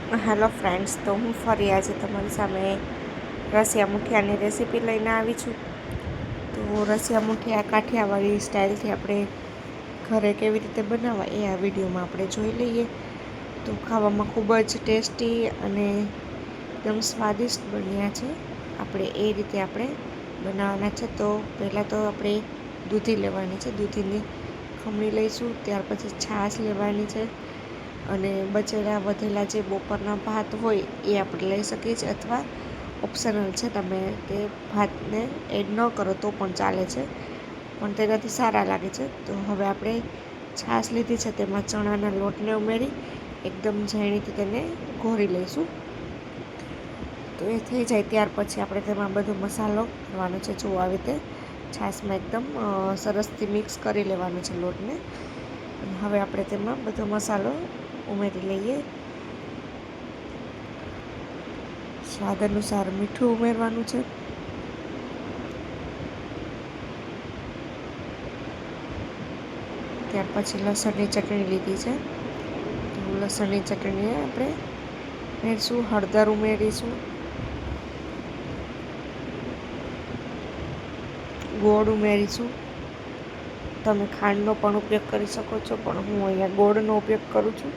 Hello friends, તો હું ફરી આજે તમારી સામે રસિયા મુઠિયાની રેસીપી લઈને આવી છું. તો રસિયા મુઠિયા કાઠિયાવાડી સ્ટાઇલથી આપણે ઘરે કેવી રીતે બનાવવા એ આ વિડીયોમાં આપણે જોઈ લઈએ. તો ખાવામાં ખૂબ જ ટેસ્ટી અને એકદમ સ્વાદિષ્ટ બન્યા છે. આપણે એ રીતે આપણે બનાવવાના છે. તો પહેલાં તો આપણે દૂધી લેવાની છે. દૂધીની ખમણી લઈશું, ત્યાર પછી છાશ લેવાની છે અને બચેલા વધેલા જે બપોરના ભાત હોય એ આપણે લઈ શકીએ છીએ, અથવા ઓપ્શનલ છે, તમે તે ભાતને એડ ન કરો તો પણ ચાલે છે, પણ તેનાથી સારા લાગે છે. તો હવે આપણે છાશ લીધી છે, તેમાં ચણાના લોટને ઉમેરી એકદમ ઝીણીથી તેને ઘોરી લઈશું. તો એ થઈ જાય ત્યાર પછી આપણે તેમાં બધો મસાલો કરવાનો છે. જો આવી રીતે છાશમાં એકદમ સરસથી મિક્સ કરી લેવાનો છે લોટને. હવે આપણે તેમાં બધો મસાલો ઉમેરી લઈએ. સ્વાદ અનુસાર મીઠું ઉમેરવાનું છે. ત્યાર પછી લસણની ચટણી લીધી છે, તો લસણની ચટણી આપણે ઉમેરીશું. હળદર ઉમેરીશું, ગોળ ઉમેરીશું. તમે ખાંડનો પણ ઉપયોગ કરી શકો છો, પણ હું અહીંયા ગોળનો ઉપયોગ કરું છું.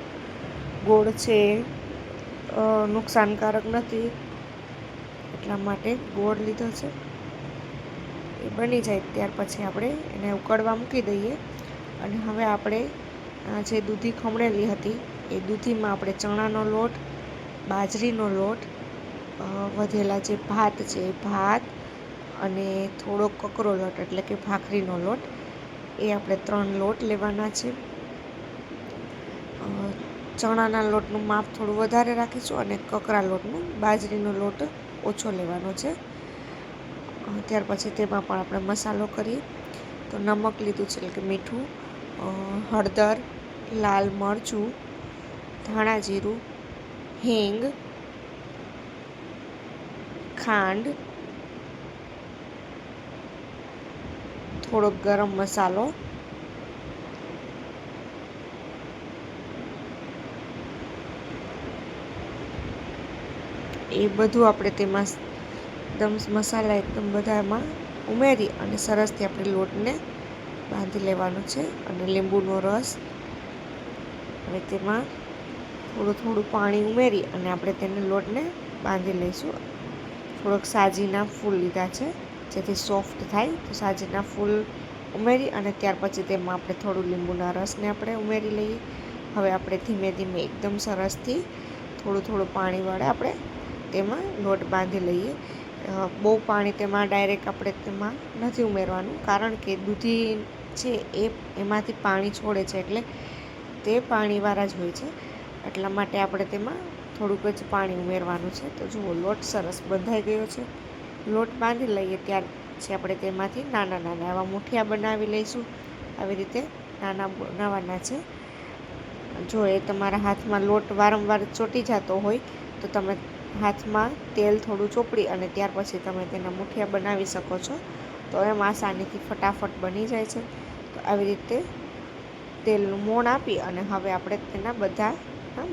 ગોળ છે નુકસાનકારક નથી, એટલા માટે ગોળ લીધો છે. એ બની જાય ત્યાર પછી આપણે એને ઉકળવા મૂકી દઈએ. અને હવે આપણે જે દૂધી ખમણેલી હતી એ દૂધીમાં આપણે ચણાનો લોટ, બાજરીનો લોટ, વધેલા જે ભાત છે એ ભાત અને થોડો કકરો લોટ એટલે કે ભાખરીનો લોટ, એ આપણે 3 લોટ લેવાના છે. ચણાના લોટનું માપ થોડું વધારે રાખીશું અને કકરા લોટનું, બાજરીનો લોટ ઓછો લેવાનો છે. ત્યાર પછી તેમાં પણ આપણે મસાલો કરીએ. તો નમક લીધું છે, એટલે કે મીઠું, હળદર, લાલ મરચું, ધાણા જીરું, હિંગ, ખાંડ, થોડોક ગરમ મસાલો, એ બધું આપણે તેમાં એકદમ મસાલા એકદમ બધામાં ઉમેરી અને સરસથી આપણે લોટને બાંધી લેવાનો છે. અને લીંબુનો રસ અને તેમાં થોડું થોડું પાણી ઉમેરી અને આપણે તેને લોટને બાંધી લઈશું. થોડોક સાજીના ફૂલ લીધા છે જેથી સોફ્ટ થાય. તો સાજીના ફૂલ ઉમેરી અને ત્યાર પછી તેમાં આપણે થોડું લીંબુના રસને આપણે ઉમેરી લઈએ. હવે આપણે ધીમે ધીમે એકદમ સરસથી થોડું થોડું પાણી વડે આપણે તેમાં લોટ બાંધી લઈએ. બહુ પાણી તેમાં ડાયરેક્ટ આપણે તેમાં નથી ઉમેરવાનું, કારણ કે દૂધી છે એમાંથી પાણી છોડે છે, એટલે તે પાણીવાળા જ હોય છે. એટલા માટે આપણે તેમાં થોડુંક જ પાણી ઉમેરવાનું છે. તો જુઓ, લોટ સરસ બંધાઈ ગયો છે. લોટ બાંધી લઈએ ત્યાર પછી આપણે તેમાંથી નાના નાના એવા મુઠિયા બનાવી લઈશું. આવી રીતે નાના બનાવવાના છે. જો એ તમારા હાથમાં લોટ વારંવાર ચોંટી જતો હોય તો તમે હાથમાં તેલ થોડું ચોપડી અને ત્યાર પછી તમે તેના મુઠિયા બનાવી શકો છો. તો એમ આસાનીથી ફટાફટ બની જાય છે. તો આવી રીતે તેલનું મોણ આપી અને હવે આપણે તેના બધા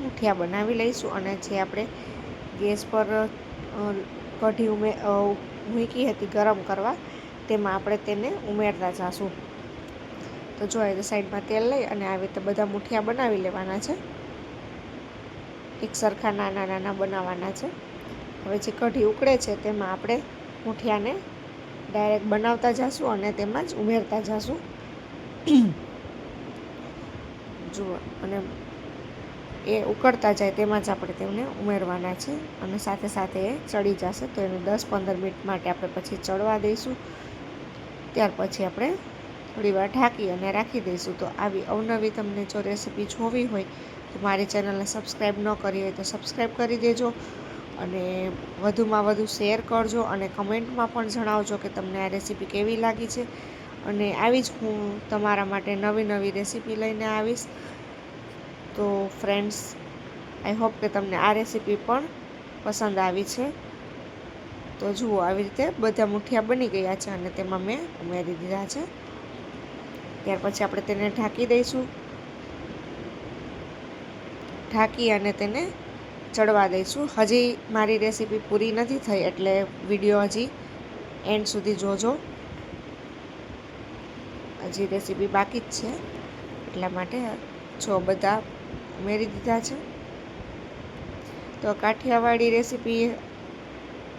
મુઠિયા બનાવી લઈશું. અને જે આપણે ગેસ પર કઢી મૂકી હતી ગરમ કરવા, તેમાં આપણે તેને ઉમેરતા જઈશું. તો જો એ સાઈડમાં તેલ લઈ અને આવી રીતે બધા મુઠિયા બનાવી લેવાના છે. એક સરખા નાના નાના બનાવવાના છે. હવે જે કઢી ઉકળે છે તેમાં આપણે મુઠિયાને ડાયરેક્ટ બનાવતા જઈશું અને તેમાં જ ઉમેરતા જઈશું. જુઓ, અને એ ઉકળતા જાય તેમાં જ આપણે તેમને ઉમેરવાના છે. અને સાથે સાથે એ ચડી જશે, તો એને 10-15 મિનિટ માટે આપણે પછી ચડવા દઈશું. ત્યાર પછી આપણે થોડી વાર ઢાંકી અને રાખી દઈશું. તો આવી અવનવી તમને જો રેસીપી જોવી હોય તો મારી ચેનલને સબસ્ક્રાઈબ ન કરી હોય તો સબસ્ક્રાઈબ કરી દેજો. અને વધુમાં વધુ શેર કરજો અને કમેન્ટમાં પણ જણાવજો કે તમને આ રેસીપી કેવી લાગી છે. અને આવી જ હું તમારા માટે નવી નવી રેસીપી લઈને આવીશ. તો ફ્રેન્ડ્સ, આઈ હોપ કે તમને આ રેસીપી પણ પસંદ આવી છે. તો જુઓ, આવી રીતે બધા મુઠિયા બની ગયા છે અને તેમાં મેં ઉમેરી દીધા છે. ત્યાર પછી આપણે તેને ઢાંકી દઈશું. ઢાંકી અને તેને ચડવા દઈશું. હજી મારી રેસીપી પૂરી નથી થઈ એટલે વિડીયો હજી એન્ડ સુધી જોજો. હજી રેસીપી બાકી જ છે એટલા માટે બધા ઉમેરી દીધા છે. તો કાઠિયાવાડી રેસીપી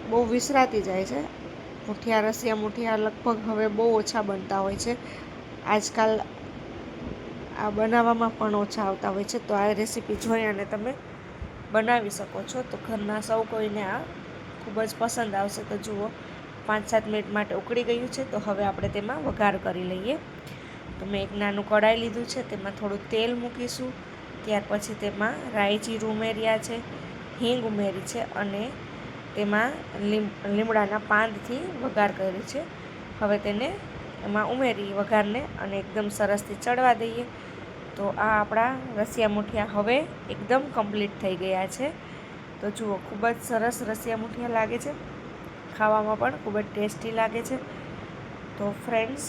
બહુ વિસરાતી જાય છે. મુઠિયા, રસિયા મુઠિયા લગભગ હવે બહુ ઓછા બનતા હોય છે. આજકાલ આ બનાવવામાં પણ ઓછા આવતા હોય છે. તો આ રેસીપી જોઈ અને તમે બનાવી શકો છો. તો ઘરના સૌ કોઈને આ ખૂબ જ પસંદ આવશે. તો જુઓ 5-7 મિનિટ માટે ઉકળી ગયું છે. તો હવે આપણે તેમાં વઘાર કરી લઈએ. તો મેં એક નાનું કઢાઈ લીધું છે, તેમાં થોડું તેલ મૂકીશું. ત્યાર પછી તેમાં રાઈ જીરું ઉમેર્યા છે, હિંગ ઉમેરી છે અને તેમાં લીમડાના પાંદથી વઘાર કર્યું છે. હવે તેને એમાં ઉમેરી વઘારને અને એકદમ સરસથી ચડવા દઈએ. તો આ આપણા રસિયા મુઠિયા હવે એકદમ કમ્પ્લીટ થઈ ગયા છે. તો જુઓ ખૂબ જ સરસ રસિયા મુઠિયા લાગે છે, ખાવામાં પણ ખૂબ જ ટેસ્ટી લાગે છે. તો ફ્રેન્ડ્સ,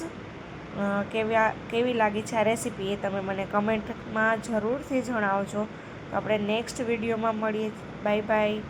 કેવી લાગી છે આ રેસીપી એ તમે મને કમેન્ટમાં જરૂરથી જણાવજો. તો આપણે નેક્સ્ટ વિડીયોમાં મળીએ. Bye bye.